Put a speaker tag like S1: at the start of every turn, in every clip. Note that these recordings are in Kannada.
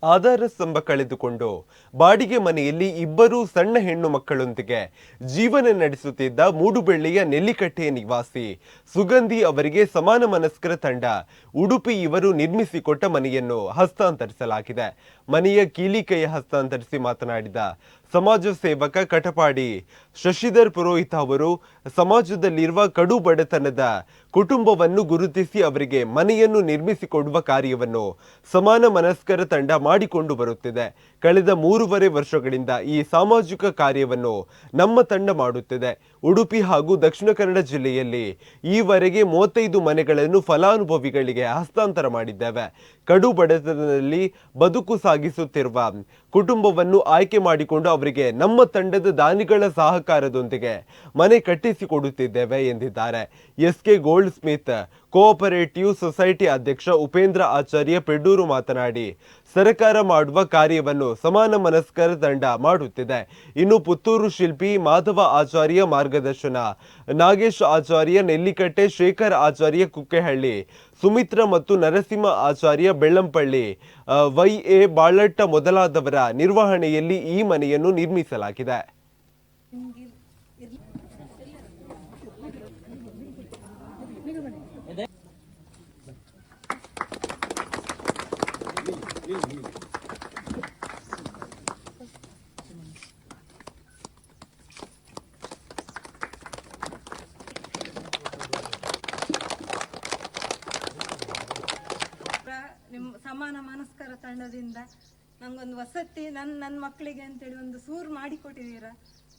S1: ಆಧಾರ ಸ್ತಂಭ ಕಳೆದುಕೊಂಡು ಬಾಡಿಗೆ ಮನೆಯಲ್ಲಿ ಇಬ್ಬರು ಸಣ್ಣ ಹೆಣ್ಣು ಮಕ್ಕಳೊಂದಿಗೆ ಜೀವನ ನಡೆಸುತ್ತಿದ್ದ ಮೂಡುಬೆಳ್ಳಿಯ ನೆಲ್ಲಿಕಟ್ಟೆಯ ನಿವಾಸಿ ಸುಗಂಧಿ ಅವರಿಗೆ ಸಮಾನ ಮನಸ್ಕರ ತಂಡ ಉಡುಪಿ ಇವರು ನಿರ್ಮಿಸಿಕೊಟ್ಟ ಮನೆಯನ್ನು ಹಸ್ತಾಂತರಿಸಲಾಗಿದೆ. ಮನೆಯ ಕೀಲಿಕೈ ಹಸ್ತಾಂತರಿಸಿ ಮಾತನಾಡಿದ ಸಮಾಜ ಸೇವಕ ಕಟಪಾಡಿ ಶಶಿಧರ್ ಪುರೋಹಿತ ಅವರು, ಸಮಾಜದಲ್ಲಿರುವ ಕಡು ಬಡತನದ ಕುಟುಂಬವನ್ನು ಗುರುತಿಸಿ ಅವರಿಗೆ ಮನೆಯನ್ನು ನಿರ್ಮಿಸಿಕೊಡುವ ಕಾರ್ಯವನ್ನು ಸಮಾನ ಮನಸ್ಕರ ತಂಡ ಮಾಡಿಕೊಂಡು ಬರುತ್ತಿದೆ. ಕಳೆದ 3.5 ವರ್ಷಗಳಿಂದ ಈ ಸಾಮಾಜಿಕ ಕಾರ್ಯವನ್ನು ನಮ್ಮ ತಂಡ ಮಾಡುತ್ತಿದೆ. ಉಡುಪಿ ಹಾಗೂ ದಕ್ಷಿಣ ಕನ್ನಡ ಜಿಲ್ಲೆಯಲ್ಲಿ ಈವರೆಗೆ 35 ಮನೆಗಳನ್ನು ಫಲಾನುಭವಿಗಳಿಗೆ ಹಸ್ತಾಂತರ ಮಾಡಿದ್ದೇವೆ. ಕಡು ಬಡತನದಲ್ಲಿ ಬದುಕು ಸಾಗಿಸುತ್ತಿರುವ ಕುಟುಂಬವನ್ನು ಆಯ್ಕೆ ಮಾಡಿಕೊಂಡು ಅವರಿಗೆ ನಮ್ಮ ತಂಡದ ದಾನಿಗಳ ಸಹಕಾರದೊಂದಿಗೆ ಮನೆ ಕಟ್ಟಿಸಿಕೊಡುತ್ತಿದ್ದೇವೆ ಎಂದಿದ್ದಾರೆ. S K goldsmith cooperative society ಅಧ್ಯಕ್ಷ ಉಪೇಂದ್ರ ಆಚಾರ್ಯ ಪೆಡ್ಡೂರು ಮಾತನಾಡಿ, ಸರ್ಕಾರ ಮಾಡುವ ಕಾರ್ಯವನ್ನು ಸಮಾನ ಮನಸ್ಕರ ತಂಡ ಮಾಡುತ್ತಿದೆ. ಇನ್ನು ಪುತ್ತೂರು ಶಿಲ್ಪಿ ಮಾಧವ ಆಚಾರ್ಯ ಮಾರ್ಗದರ್ಶನ, ನಾಗೇಶ್ ಆಚಾರ್ಯ ನೆಲ್ಲಿಕಟ್ಟೆ, ಶೇಖರ್ ಆಚಾರ್ಯ ಕುಕ್ಕೆಹಳ್ಳಿ, ಸುಮಿತ್ರ ಮತ್ತು ನರಸಿಂಹ ಆಚಾರ್ಯ ಬೆಳ್ಳಂಪಳ್ಳಿ, ವೈ.ಎ. ಬಾಳಟ್ಟ ಮೊದಲಾದವರ ನಿರ್ವಹಣೆಯಲ್ಲಿ ಈ ಮನೆಯನ್ನು ನಿರ್ಮಿಸಲಾಗಿದೆ.
S2: ಸಮಾನ ಮನಸ್ಕರ ತಂಡದಿಂದ ನಂಗೊಂದು ವಸತಿ ನನ್ನ ಮಕ್ಕಳಿಗೆ ಅಂತೇಳಿ ಒಂದು ಸೂರು ಮಾಡಿಕೊಟ್ಟಿದ್ದೀರಾ.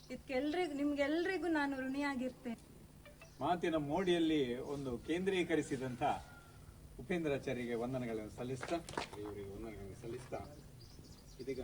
S2: ಇದಕ್ಕೆಲ್ರಿಗೂ ನಿಮ್ಗೆಲ್ರಿಗೂ ನಾನು ಋಣಿಯಾಗಿರ್ತೇನೆ.
S3: ಮಾತಿನ ಮೋಡಿಯಲ್ಲಿ ಒಂದು ಕೇಂದ್ರೀಕರಿಸಿದಂತ ಉಪೇಂದ್ರಾಚಾರ್ಯರಿಗೆ ವಂದನೆಗಳನ್ನು ಸಲ್ಲಿಸ್ತಾ ಇದೀಗ